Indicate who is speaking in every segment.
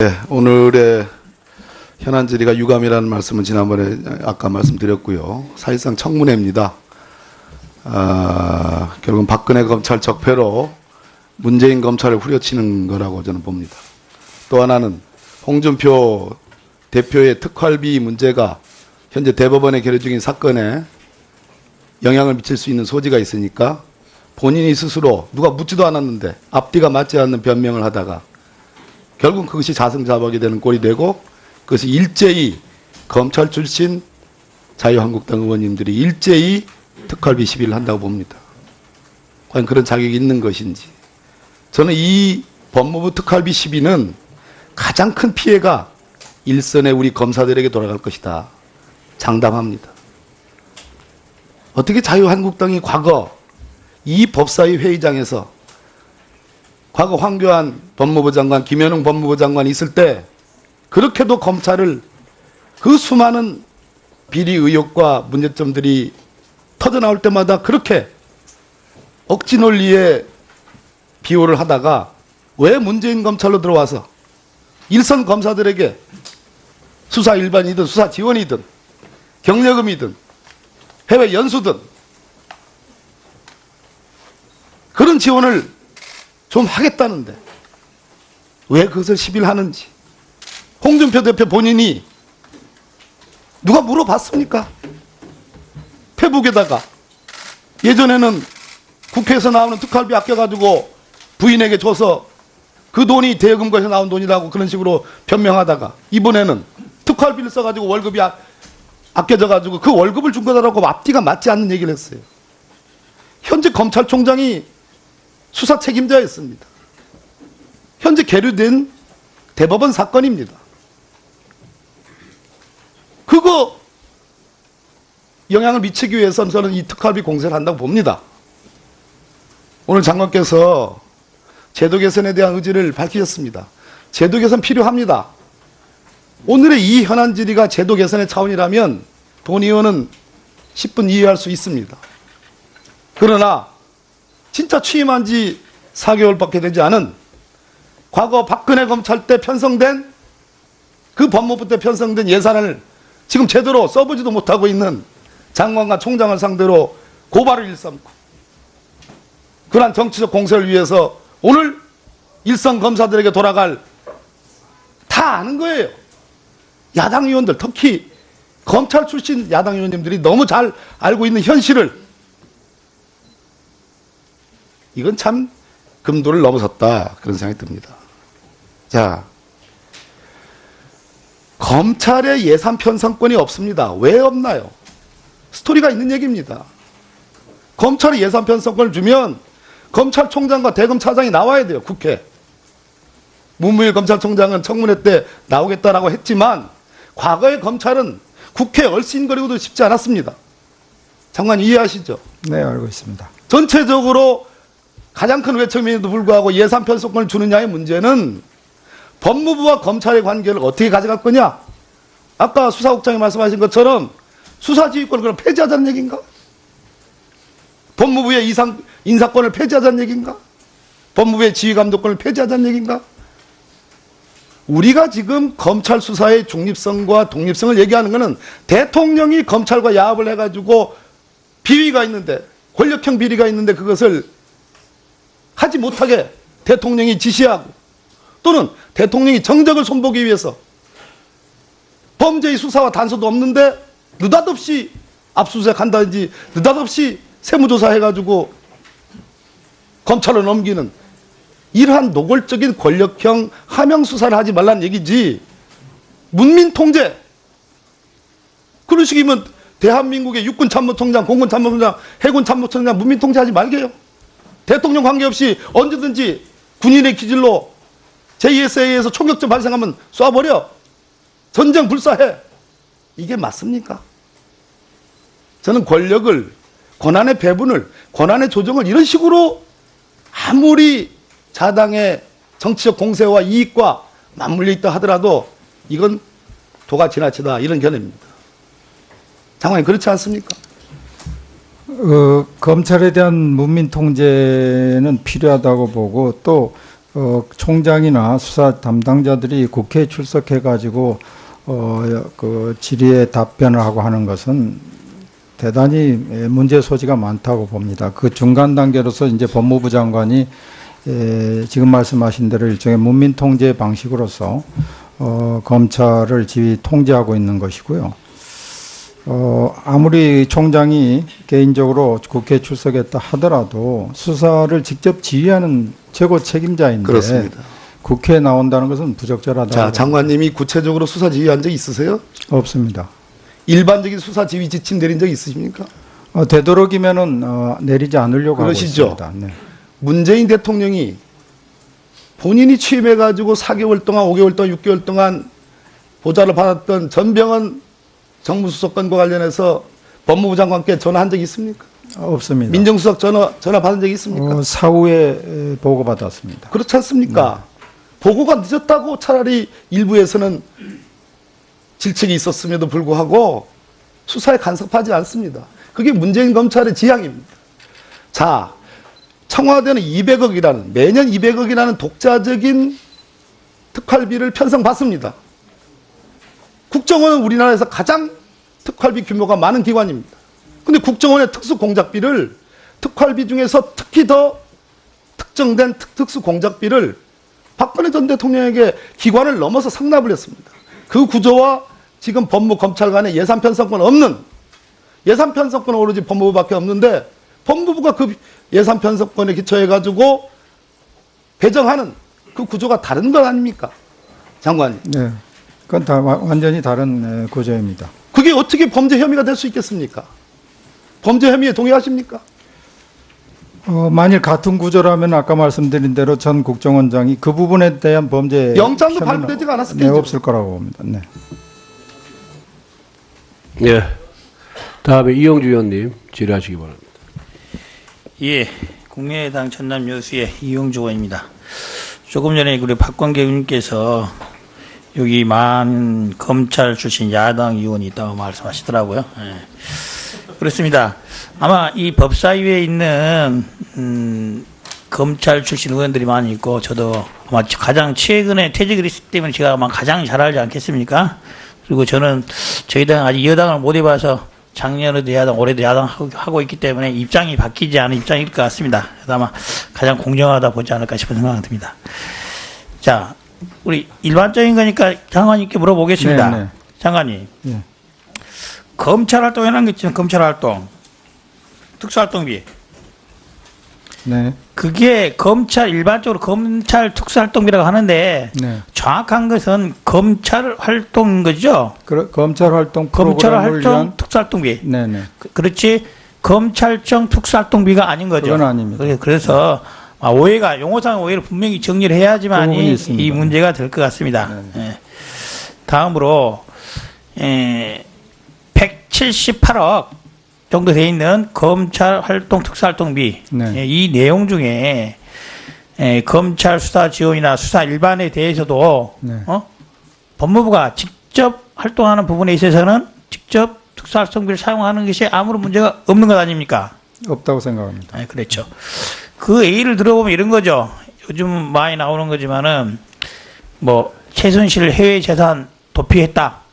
Speaker 1: 네, 오늘의 현안 질의가 유감이라는 말씀은 지난번에 아까 말씀드렸고요. 사실상 청문회입니다. 결국은 박근혜 검찰 적폐로 문재인 검찰을 후려치는 거라고 저는 봅니다. 또 하나는 홍준표 대표의 특활비 문제가 현재 대법원에 계류 중인 사건에 영향을 미칠 수 있는 소지가 있으니까 본인이 스스로 누가 묻지도 않았는데 앞뒤가 맞지 않는 변명을 하다가 결국 그것이 자승자박이 되는 꼴이 되고 그것이 일제히 검찰 출신 자유한국당 의원님들이 일제히 특활비 시비를 한다고 봅니다. 과연 그런 자격이 있는 것인지. 저는 이 법무부 특활비 시비는 가장 큰 피해가 일선의 우리 검사들에게 돌아갈 것이다. 장담합니다. 어떻게 자유한국당이 과거 이 법사위 회의장에서 과거 황교안 법무부 장관, 김현웅 법무부 장관이 있을 때 그렇게도 검찰을 그 수많은 비리 의혹과 문제점들이 터져나올 때마다 그렇게 억지 논리에 비호를 하다가 왜 문재인 검찰로 들어와서 일선 검사들에게 수사 일반이든 수사 지원이든 경력금이든 해외 연수든 그런 지원을 좀 하겠다는데 왜 그것을 시비를 하는지. 홍준표 대표 본인이 누가 물어봤습니까? 페북에다가 예전에는 국회에서 나오는 특활비 아껴가지고 부인에게 줘서 그 돈이 대여금고에서 나온 돈이라고 그런 식으로 변명하다가 이번에는 특활비를 써가지고 월급이 아껴져가지고 그 월급을 준 거다라고 앞뒤가 맞지 않는 얘기를 했어요. 현재 검찰총장이 수사 책임자였습니다. 현재 계류된 대법원 사건입니다. 그거 영향을 미치기 위해서는 저는 이 특활비 공세를 한다고 봅니다. 오늘 장관께서 제도 개선에 대한 의지를 밝히셨습니다. 제도 개선 필요합니다. 오늘의 이 현안 질의가 제도 개선의 차원이라면 본 의원은 10분 이해할 수 있습니다. 그러나 진짜 취임한 지 4개월밖에 되지 않은 과거 박근혜 검찰 때 편성된 그 법무부 때 편성된 예산을 지금 제대로 써보지도 못하고 있는 장관과 총장을 상대로 고발을 일삼고 그러한 정치적 공세를 위해서 오늘 일선 검사들에게 돌아갈 다 아는 거예요. 야당 의원들 특히 검찰 출신 야당 의원님들이 너무 잘 알고 있는 현실을 이건 참 금도를 넘어섰다 그런 생각이 듭니다. 자, 검찰의 예산 편성권이 없습니다. 왜 없나요? 스토리가 있는 얘기입니다. 검찰이 예산 편성권을 주면 검찰총장과 대검차장이 나와야 돼요. 국회. 문무일 검찰총장은 청문회 때 나오겠다라고 했지만 과거의 검찰은 국회에 얼씬거리고도 싶지 않았습니다. 장관 이해하시죠?
Speaker 2: 네, 알고 있습니다.
Speaker 1: 전체적으로 가장 큰 외척임에도 불구하고 예산 편성권을 주느냐의 문제는 법무부와 검찰의 관계를 어떻게 가져갈 거냐? 아까 수사국장이 말씀하신 것처럼 수사지휘권을 그럼 폐지하자는 얘기인가? 법무부의 인사권을 폐지하자는 얘기인가? 법무부의 지휘감독권을 폐지하자는 얘기인가? 우리가 지금 검찰 수사의 중립성과 독립성을 얘기하는 것은 대통령이 검찰과 야합을 해가지고 비위가 있는데 권력형 비리가 있는데 그것을 하지 못하게 대통령이 지시하고 또는 대통령이 정적을 손보기 위해서 범죄의 수사와 단서도 없는데 느닷없이 압수수색한다든지 느닷없이 세무조사해가지고 검찰로 넘기는 이러한 노골적인 권력형 하명수사를 하지 말라는 얘기지. 문민통제 그런 식이면 대한민국의 육군참모총장, 공군참모총장, 해군참모총장 문민통제하지 말게요. 대통령 관계없이 언제든지 군인의 기질로 JSA에서 총격전 발생하면 쏴버려. 전쟁 불사해. 이게 맞습니까? 저는 권력을, 권한의 배분을, 권한의 조정을 이런 식으로 아무리 자당의 정치적 공세와 이익과 맞물려 있다 하더라도 이건 도가 지나치다 이런 견해입니다. 장관님 그렇지 않습니까?
Speaker 2: 검찰에 대한 문민 통제는 필요하다고 보고 또 총장이나 수사 담당자들이 국회에 출석해가지고 그 질의에 답변을 하고 하는 것은 대단히 문제 소지가 많다고 봅니다. 그 중간 단계로서 이제 법무부 장관이 지금 말씀하신 대로 일종의 문민 통제 방식으로서 검찰을 지휘 통제하고 있는 것이고요. 아무리 총장이 개인적으로 국회에 출석했다 하더라도 수사를 직접 지휘하는 최고 책임자인데
Speaker 1: 그렇습니다.
Speaker 2: 국회에 나온다는 것은 부적절하다.
Speaker 1: 자, 장관님이 구체적으로 수사 지휘한 적 있으세요?
Speaker 2: 없습니다.
Speaker 1: 일반적인 수사 지휘 지침 내린 적 있으십니까?
Speaker 2: 되도록이면은 내리지 않으려고
Speaker 1: 그러시죠?
Speaker 2: 하고 있습니다. 네.
Speaker 1: 문재인 대통령이 본인이 취임해가지고 4개월 동안, 5개월 동안, 6개월 동안 보좌를 받았던 전병헌 정무수석건과 관련해서 법무부 장관께 전화한 적이 있습니까?
Speaker 2: 없습니다.
Speaker 1: 민정수석 전화 받은 적이 있습니까?
Speaker 2: 사후에 보고받았습니다.
Speaker 1: 그렇지 않습니까? 보고가 늦었다고 차라리 일부에서는 질책이 있었음에도 불구하고 수사에 간섭하지 않습니다. 그게 문재인 검찰의 지향입니다. 자, 청와대는 200억이라는, 매년 200억이라는 독자적인 특활비를 편성받습니다. 국정원은 우리나라에서 가장 특활비 규모가 많은 기관입니다. 근데 국정원의 특수공작비를 특활비 중에서 특히 더 특정된 특수공작비를 박근혜 전 대통령에게 기관을 넘어서 상납을 했습니다. 그 구조와 지금 법무 검찰 간의 예산 편성권 없는, 예산 편성권은 오로지 법무부밖에 없는데 법무부가 그 예산 편성권에 기초해가지고 배정하는 그 구조가 다른 것 아닙니까? 장관님.
Speaker 2: 네. 그건 완전히 다른 구조입니다.
Speaker 1: 그게 어떻게 범죄 혐의가 될 수 있겠습니까? 범죄 혐의에 동의하십니까?
Speaker 2: 만일 같은 구조라면 아까 말씀드린 대로 전 국정원장이 그 부분에 대한 범죄
Speaker 1: 영장도
Speaker 2: 혐의는
Speaker 1: 발부되지가 않았을
Speaker 2: 네,
Speaker 1: 테죠.
Speaker 2: 없을 거라고 봅니다. 네.
Speaker 3: 예. 다음에 이영주 의원님 질의하시기 바랍니다.
Speaker 4: 예, 국민의당 전남 여수의 이용주 의원입니다. 조금 전에 우리 박광계 의원님께서 여기 많은 검찰 출신 야당 의원이 있다고 말씀하시더라고요. 예. 그렇습니다. 아마 이 법사위에 있는 검찰 출신 의원들이 많이 있고 저도 아마 가장 최근에 퇴직을 했기 때문에 제가 아마 가장 잘 알지 않겠습니까? 그리고 저는 저희 당 아직 여당을 못 해봐서 작년에도 야당, 올해도 야당 하고 있기 때문에 입장이 바뀌지 않은 입장일 것 같습니다. 그래서 아마 가장 공정하다 보지 않을까 싶은 생각이 듭니다. 자, 우리 일반적인 거니까 장관님께 물어보겠습니다.
Speaker 2: 네, 네.
Speaker 4: 장관님.
Speaker 2: 네.
Speaker 4: 검찰 활동 해놓은 게 있지만 검찰 활동, 특수활동비.
Speaker 2: 네.
Speaker 4: 그게 검찰, 일반적으로 검찰 특수활동비라고 하는데
Speaker 2: 네.
Speaker 4: 정확한 것은 검찰 활동인 거죠?
Speaker 2: 검찰 활동
Speaker 4: 검찰
Speaker 2: 프로그램을
Speaker 4: 활동
Speaker 2: 위한
Speaker 4: 특수활동비.
Speaker 2: 네네.
Speaker 4: 그렇지 검찰청 특수활동비가 아닌 거죠.
Speaker 2: 그건 아닙니다.
Speaker 4: 그래서 오해가 용어상 오해를 분명히 정리를
Speaker 2: 그
Speaker 4: 해야지만
Speaker 2: 부분이
Speaker 4: 이
Speaker 2: 있습니다.
Speaker 4: 문제가 될 것 같습니다.
Speaker 2: 네.
Speaker 4: 예. 다음으로 178억 정도 돼 있는 검찰 활동 특수활동비
Speaker 2: 네.
Speaker 4: 예, 이 내용 중에 검찰 수사 지원이나 수사 일반에 대해서도
Speaker 2: 네.
Speaker 4: 법무부가 직접 활동하는 부분에 있어서는 직접 특수활동비를 사용하는 것이 아무런 문제가 없는 것 아닙니까?
Speaker 2: 없다고 생각합니다.
Speaker 4: 네, 그렇죠. 그 A를 들어보면 이런 거죠. 요즘 많이 나오는 거지만은 뭐 최순실 해외 재산 도피했다.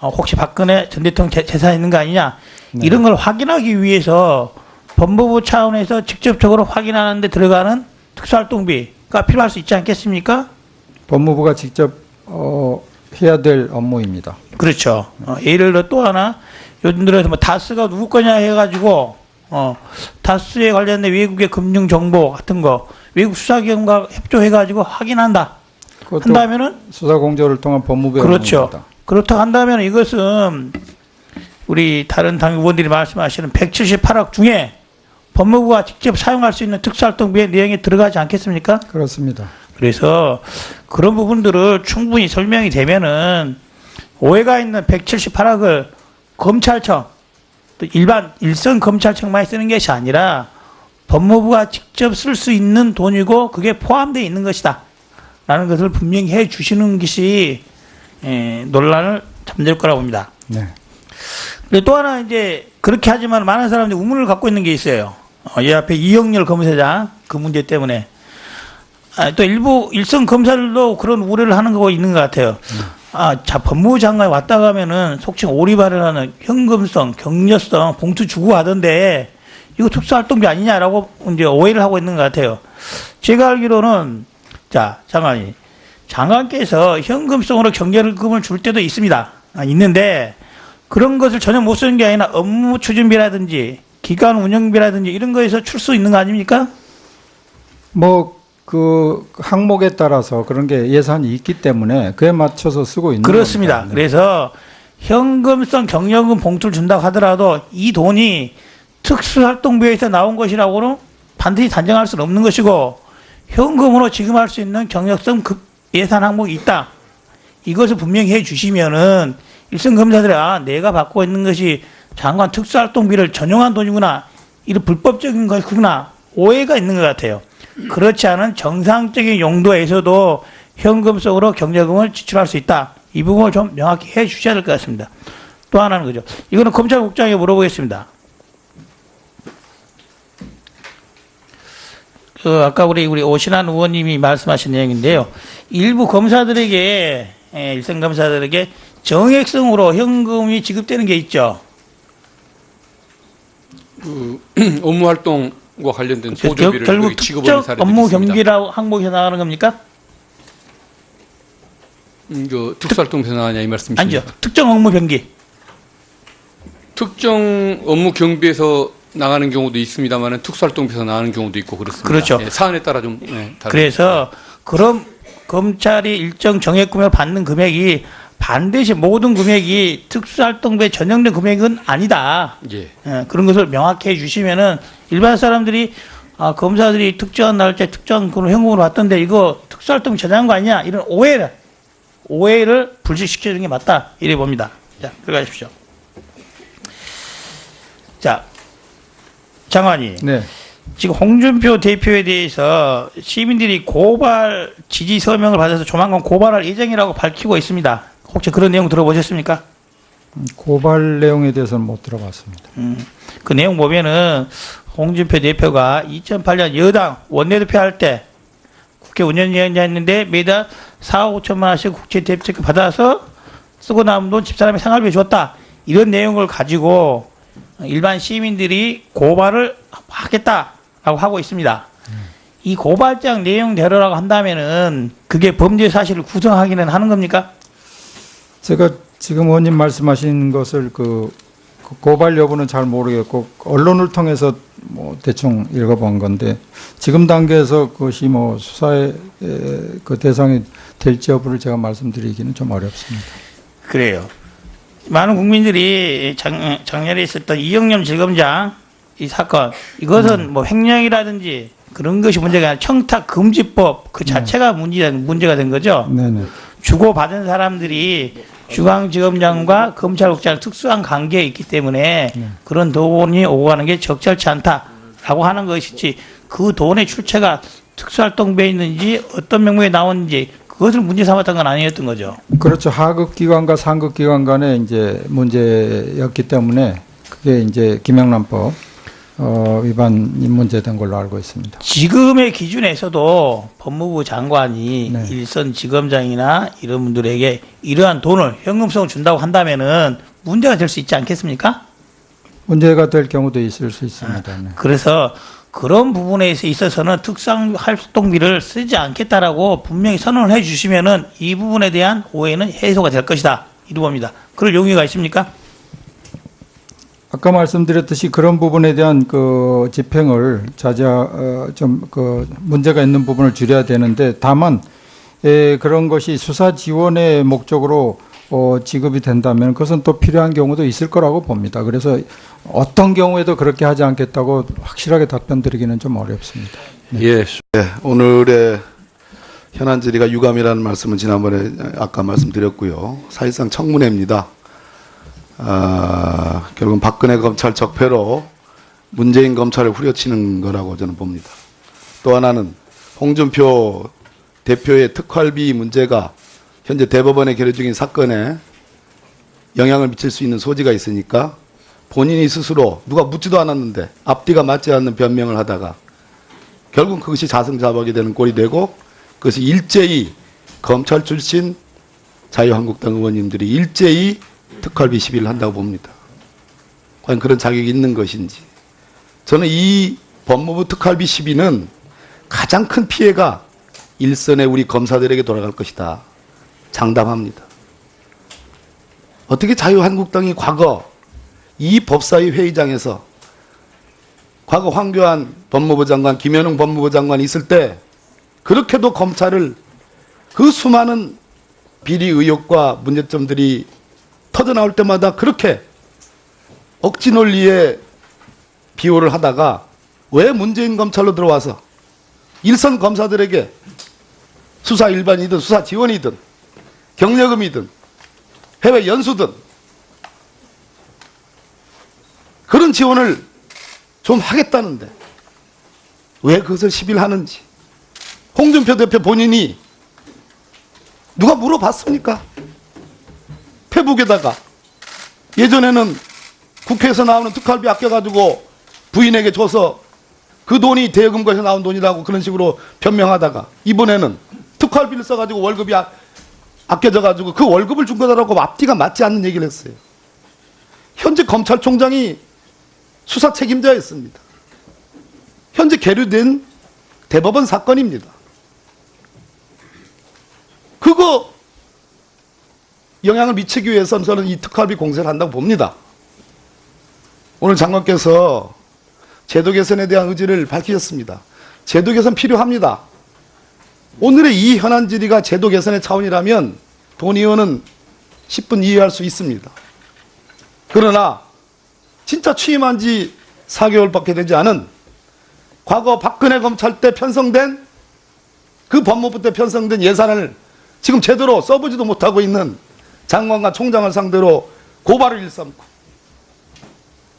Speaker 4: 혹시 박근혜 전 대통령 재산 있는 거 아니냐?
Speaker 2: 네.
Speaker 4: 이런 걸 확인하기 위해서 법무부 차원에서 직접적으로 확인하는 데 들어가는 특수활동비가 필요할 수 있지 않겠습니까?
Speaker 2: 법무부가 직접 해야 될 업무입니다.
Speaker 4: 그렇죠. 예를 들어 또 하나 요즘 들어서 뭐 다스가 누구 거냐 해가지고 다스에 관련된 외국의 금융 정보 같은 거 외국 수사기관과 협조해가지고 확인한다. 한다면은
Speaker 2: 수사 공조를 통한 법무부의
Speaker 4: 그렇죠.
Speaker 2: 업무입니다.
Speaker 4: 그렇다 한다면 이것은 우리 다른 당 의원들이 말씀하시는 178억 중에 법무부가 직접 사용할 수 있는 특수활동비의 내용에 들어가지 않겠습니까?
Speaker 2: 그렇습니다.
Speaker 4: 그래서 그런 부분들을 충분히 설명이 되면은 오해가 있는 178억을 검찰청 또 일선 검찰청만 쓰는 것이 아니라 법무부가 직접 쓸 수 있는 돈이고 그게 포함되어 있는 것이다 라는 것을 분명히 해 주시는 것이 논란을 잠들 거라고 봅니다.
Speaker 2: 네.
Speaker 4: 근데 또 하나 이제 그렇게 하지만 많은 사람들이 의문을 갖고 있는 게 있어요. 이 앞에 이영렬 검사장 그 문제 때문에 또 일선 검사들도 그런 우려를 하는 거 있는 것 같아요. 자, 법무부 장관이 왔다 가면은 속칭 오리발언하는 현금성, 격려성, 봉투 주고 하던데 이거 특수활동비 아니냐라고 이제 오해를 하고 있는 것 같아요. 제가 알기로는 자, 장관께서 현금성으로 격려금을 줄 때도 있습니다. 있는데 그런 것을 전혀 못 쓰는 게 아니라 업무 추진비라든지 기관 운영비라든지 이런 거에서 출 수 있는 거 아닙니까?
Speaker 2: 뭐 그 항목에 따라서 그런 게 예산이 있기 때문에 그에 맞춰서 쓰고 있는
Speaker 4: 그렇습니다.
Speaker 2: 겁니다.
Speaker 4: 그래서 현금성 격려금 봉투를 준다고 하더라도 이 돈이 특수활동비에서 나온 것이라고는 반드시 단정할 수는 없는 것이고 현금으로 지급할 수 있는 경력성 예산 항목이 있다. 이것을 분명히 해 주시면은 일선 검사들이 내가 받고 있는 것이 장관 특수활동비를 전용한 돈이구나. 이런 불법적인 것이구나. 오해가 있는 것 같아요. 그렇지 않은 정상적인 용도에서도 현금성으로 격려금을 지출할 수 있다. 이 부분을 좀 명확히 해 주셔야 될 것 같습니다. 또 하나는 그죠. 이거는 검찰국장에게 물어보겠습니다. 아까 우리 오신환 의원님이 말씀하신 내용인데요. 일부 검사들에게, 일선 검사들에게 정액성으로 현금이 지급되는 게 있죠.
Speaker 3: 업무 활동과 관련된 보조비를
Speaker 4: 결국
Speaker 3: 지급하는
Speaker 4: 특정
Speaker 3: 사례들이
Speaker 4: 업무
Speaker 3: 있습니다.
Speaker 4: 경비라고 항목에서 나가는 겁니까?
Speaker 3: 특수활동비에서 나가냐 이 말씀이십니까?
Speaker 4: 아니죠. 특정 업무 경비.
Speaker 3: 특정 업무 경비에서 나가는 경우도 있습니다만 특수활동비에서 나가는 경우도 있고 그렇습니다.
Speaker 4: 그렇죠.
Speaker 3: 예, 사안에 따라 좀 다릅니다.
Speaker 4: 그래서 그럼 검찰이 일정 정액금을 받는 금액이 반드시 모든 금액이 특수활동비에 전용된 금액은 아니다.
Speaker 3: 예.
Speaker 4: 그런 것을 명확히 해 주시면은 일반 사람들이 검사들이 특정한 날짜 특정한 그런 현금으로 받던데 이거 특수활동 전용한 거 아니냐 이런 오해를 불식시키는 게 맞다 이래 봅니다. 자, 들어가십시오. 자, 장관이
Speaker 2: 네.
Speaker 4: 지금 홍준표 대표에 대해서 시민들이 고발 지지 서명을 받아서 조만간 고발할 예정이라고 밝히고 있습니다. 혹시 그런 내용 들어보셨습니까?
Speaker 2: 고발 내용에 대해서는 못 들어봤습니다.
Speaker 4: 그 내용 보면은 홍준표 대표가 2008년 여당 원내대표 할 때 국회 운영위원장 했는데 매달 4억 5천만 원씩 국채 대표책 받아서 쓰고 남은 돈 집사람이 생활비에 줬다. 이런 내용을 가지고 일반 시민들이 고발을 하겠다라고 하고 있습니다. 이 고발장 내용대로라고 한다면은 그게 범죄 사실을 구성하기는 하는 겁니까?
Speaker 2: 제가 지금 의원님 말씀하신 것을 그 고발 여부는 잘 모르겠고 언론을 통해서 뭐 대충 읽어본 건데 지금 단계에서 그것이 뭐 수사의 그 대상이 될지 여부를 제가 말씀드리기는 좀 어렵습니다.
Speaker 4: 그래요. 많은 국민들이 작년에 있었던 이영렬 지검장 이 사건 이것은 뭐 횡령이라든지 그런 것이 문제가 아니라 청탁금지법 그 자체가 문제가 된 거죠.
Speaker 2: 네네.
Speaker 4: 주고받은 사람들이 중앙지검장과 검찰국장 특수한 관계에 있기 때문에 그런 돈이 오고 가는 게 적절치 않다라고 하는 것이지 그 돈의 출처가 특수활동비에 있는지 어떤 명목에 나오는지 그것을 문제 삼았던 건 아니었던 거죠.
Speaker 2: 그렇죠. 하급 기관과 상급 기관 간에 이제 문제였기 때문에 그게 이제 김영란법 위반이 문제된 걸로 알고 있습니다.
Speaker 4: 지금의 기준에서도 법무부 장관이
Speaker 2: 네.
Speaker 4: 일선 지검장이나 이런 분들에게 이러한 돈을 현금성을 준다고 한다면은 문제가 될 수 있지 않겠습니까?
Speaker 2: 문제가 될 경우도 있을 수 있습니다. 네.
Speaker 4: 그래서 그런 부분에 있어서는 특수활동비를 쓰지 않겠다라고 분명히 선언을 해 주시면은 이 부분에 대한 오해는 해소가 될 것이다. 이루 봅니다. 그럴 용의가 있습니까?
Speaker 2: 아까 말씀드렸듯이 그런 부분에 대한 그 집행을 좀 그 문제가 있는 부분을 줄여야 되는데 다만 그런 것이 수사 지원의 목적으로 지급이 된다면 그것은 또 필요한 경우도 있을 거라고 봅니다. 그래서 어떤 경우에도 그렇게 하지 않겠다고 확실하게 답변 드리기는 좀 어렵습니다.
Speaker 3: 예.
Speaker 1: 오늘의 현안 질의가 유감이라는 말씀은 지난번에 아까 말씀드렸고요. 사실상 청문회입니다. 결국은 박근혜 검찰 적폐로 문재인 검찰을 후려치는 거라고 저는 봅니다. 또 하나는 홍준표 대표의 특활비 문제가 현재 대법원에 계류 중인 사건에 영향을 미칠 수 있는 소지가 있으니까 본인이 스스로 누가 묻지도 않았는데 앞뒤가 맞지 않는 변명을 하다가 결국 그것이 자승자박이 되는 꼴이 되고 그것이 일제히 검찰 출신 자유한국당 의원님들이 일제히 특활비 시비를 한다고 봅니다. 과연 그런 자격이 있는 것인지. 저는 이 법무부 특활비 시비는 가장 큰 피해가 일선의 우리 검사들에게 돌아갈 것이다. 장담합니다. 어떻게 자유한국당이 과거 이 법사위 회의장에서 과거 황교안 법무부 장관, 김현웅 법무부 장관이 있을 때 그렇게도 검찰을 그 수많은 비리 의혹과 문제점들이 터져나올 때마다 그렇게 억지 논리에 비호를 하다가 왜 문재인 검찰로 들어와서 일선 검사들에게 수사 일반이든 수사 지원이든 경력금이든 해외 연수든 그런 지원을 좀 하겠다는데 왜 그것을 시비를 하는지 홍준표 대표 본인이 누가 물어봤습니까? 페북에다가 예전에는 국회에서 나오는 특활비 아껴가지고 부인에게 줘서 그 돈이 대여금고에서 나온 돈이라고 그런 식으로 변명하다가 이번에는 특활비를 써가지고 월급이 아껴져가지고 그 월급을 준 거다라고 앞뒤가 맞지 않는 얘기를 했어요. 현재 검찰총장이 수사 책임자였습니다. 현재 계류된 대법원 사건입니다. 그거 영향을 미치기 위해서는 저는 이 특활비 공세를 한다고 봅니다. 오늘 장관께서 제도 개선에 대한 의지를 밝히셨습니다. 제도 개선 필요합니다. 오늘의 이 현안 질의가 제도 개선의 차원이라면 돈의원은 10분 이해할 수 있습니다. 그러나 진짜 취임한 지 4개월밖에 되지 않은 과거 박근혜 검찰 때 편성된 그 법무부 때 편성된 예산을 지금 제대로 써보지도 못하고 있는 장관과 총장을 상대로 고발을 일삼고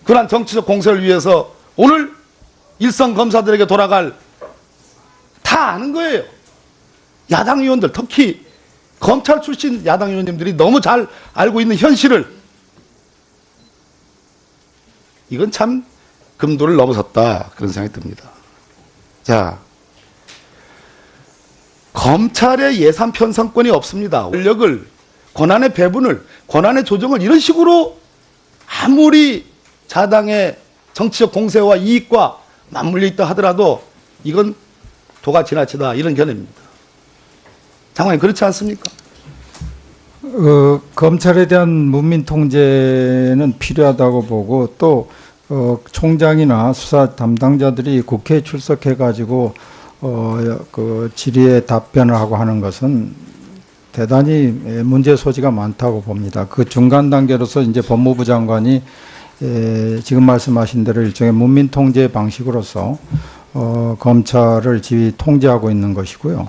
Speaker 1: 그러한 정치적 공세를 위해서 오늘 일선 검사들에게 돌아갈 다 아는 거예요. 야당 의원들 특히 검찰 출신 야당 의원님들이 너무 잘 알고 있는 현실을 이건 참 금도를 넘어섰다 그런 생각이 듭니다. 자, 검찰의 예산 편성권이 없습니다. 권력을 권한의 배분을 권한의 조정을 이런 식으로 아무리 자당의 정치적 공세와 이익과 맞물려 있다 하더라도 이건 도가 지나치다 이런 견해입니다. 장관님 그렇지 않습니까?
Speaker 2: 검찰에 대한 문민 통제는 필요하다고 보고 또 총장이나 수사 담당자들이 국회에 출석해 가지고 그 질의에 답변을 하고 하는 것은 대단히 문제 소지가 많다고 봅니다. 그 중간 단계로서 이제 법무부 장관이 지금 말씀하신 대로 일종의 문민 통제 방식으로서 검찰을 지휘 통제하고 있는 것이고요.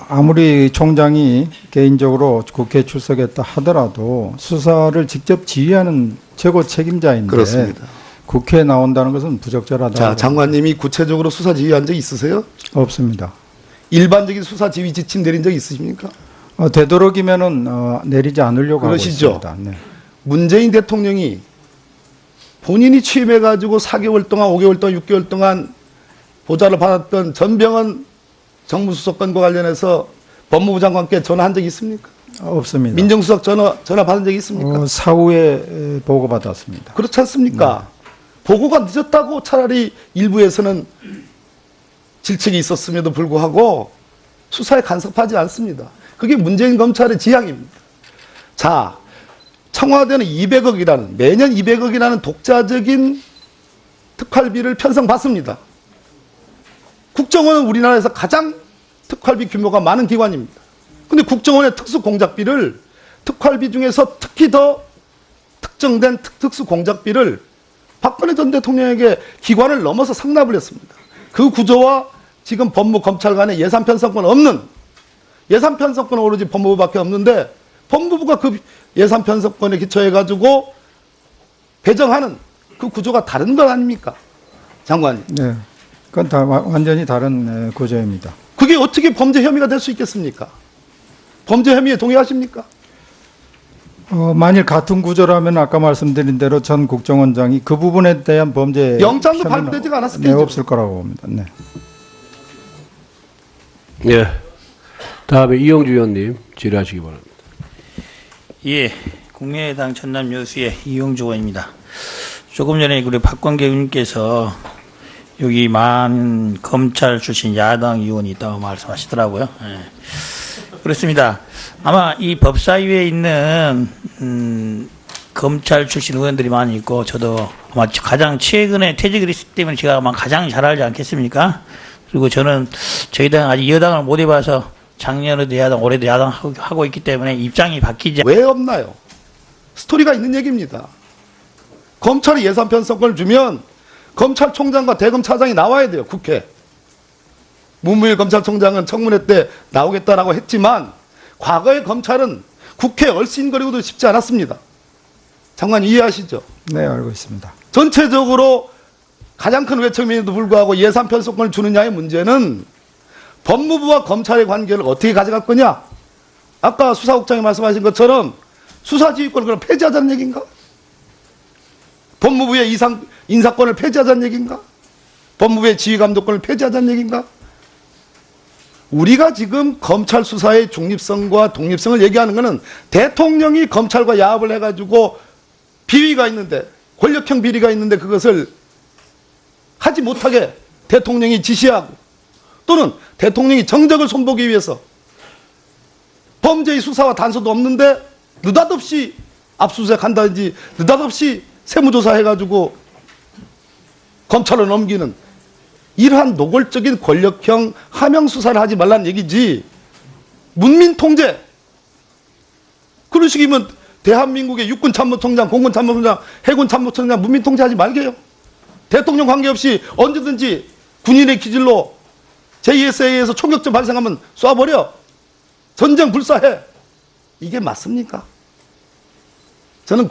Speaker 2: 아무리 총장이 개인적으로 국회에 출석했다 하더라도 수사를 직접 지휘하는 최고 책임자인데
Speaker 1: 그렇습니다.
Speaker 2: 국회에 나온다는 것은 부적절하다.
Speaker 1: 자, 장관님이 구체적으로 수사 지휘한 적 있으세요?
Speaker 2: 없습니다.
Speaker 1: 일반적인 수사 지휘 지침 내린 적 있으십니까?
Speaker 2: 되도록이면은 내리지 않으려고
Speaker 1: 그러시죠?
Speaker 2: 하고 있습니다. 네.
Speaker 1: 문재인 대통령이 본인이 취임해가지고 4개월 동안, 5개월 동안, 6개월 동안 보좌를 받았던 전병헌 정무수석관과 관련해서 법무부 장관께 전화한 적이 있습니까?
Speaker 2: 없습니다.
Speaker 1: 민정수석 전화 받은 적이 있습니까?
Speaker 2: 사후에 보고받았습니다.
Speaker 1: 그렇지 않습니까? 보고가 늦었다고 차라리 일부에서는 질책이 있었음에도 불구하고 수사에 간섭하지 않습니다. 그게 문재인 검찰의 지향입니다. 자, 청와대는 200억이라는 매년 200억이라는 독자적인 특활비를 편성받습니다. 국정원은 우리나라에서 가장 특활비 규모가 많은 기관입니다. 근데 국정원의 특수공작비를 특활비 중에서 특히 더 특정된 특수공작비를 박근혜 전 대통령에게 기관을 넘어서 상납을 했습니다. 그 구조와 지금 법무 검찰 간의 예산 편성권 없는 예산 편성권은 오로지 법무부밖에 없는데 법무부가 그 예산 편성권에 기초해가지고 배정하는 그 구조가 다른 것 아닙니까? 장관님.
Speaker 2: 네. 그건 다 완전히 다른 구조입니다.
Speaker 1: 그게 어떻게 범죄 혐의가 될 수 있겠습니까? 범죄 혐의에 동의하십니까?
Speaker 2: 만일 같은 구조라면 아까 말씀드린 대로 전 국정원장이 그 부분에 대한 범죄
Speaker 1: 영장도
Speaker 2: 혐의는
Speaker 1: 발부되지가 않았을 테죠.
Speaker 2: 네, 없을 거라고 봅니다. 네.
Speaker 5: 예. 다음에 이영주 의원님 질의하시기 바랍니다.
Speaker 4: 예, 국민의당 전남 여수의 이용주 의원입니다. 조금 전에 우리 박광계 의원님께서 여기 많은 검찰 출신 야당 의원이 있다고 말씀하시더라고요. 예. 그렇습니다. 아마 이 법사위에 있는 검찰 출신 의원들이 많이 있고 저도 아마 가장 최근에 퇴직을 했기 때문에 제가 아마 가장 잘 알지 않겠습니까? 그리고 저는 저희 당 아직 여당을 못 해봐서 작년에도 야당, 올해도 야당 하고 있기 때문에 입장이 바뀌지
Speaker 1: 왜 없나요? 스토리가 있는 얘기입니다. 검찰이 예산 편성권을 주면 검찰총장과 대검차장이 나와야 돼요. 국회. 문무일 검찰총장은 청문회 때 나오겠다라고 했지만 과거의 검찰은 국회에 얼씬거리고도 싶지 않았습니다. 장관 이해하시죠?
Speaker 2: 네, 알고 있습니다.
Speaker 1: 전체적으로 가장 큰 외척임에도 불구하고 예산 편성권을 주느냐의 문제는 법무부와 검찰의 관계를 어떻게 가져갈 거냐? 아까 수사국장이 말씀하신 것처럼 수사지휘권을 그럼 폐지하자는 얘기인가? 법무부의 인사권을 폐지하자는 얘기인가? 법무부의 지휘감독권을 폐지하자는 얘기인가? 우리가 지금 검찰 수사의 중립성과 독립성을 얘기하는 것은 대통령이 검찰과 야합을 해가지고 비위가 있는데, 권력형 비리가 있는데 그것을 하지 못하게 대통령이 지시하고 또는 대통령이 정적을 손보기 위해서 범죄의 수사와 단서도 없는데 느닷없이 압수수색 한다든지 느닷없이 세무조사 해가지고 검찰로 넘기는 이러한 노골적인 권력형 하명수사를 하지 말라는 얘기지. 문민통제. 그런 식이면 대한민국의 육군참모총장, 공군참모총장, 해군참모총장 문민통제하지 말게요. 대통령 관계없이 언제든지 군인의 기질로 JSA에서 총격전 발생하면 쏴버려. 전쟁 불사해. 이게 맞습니까? 저는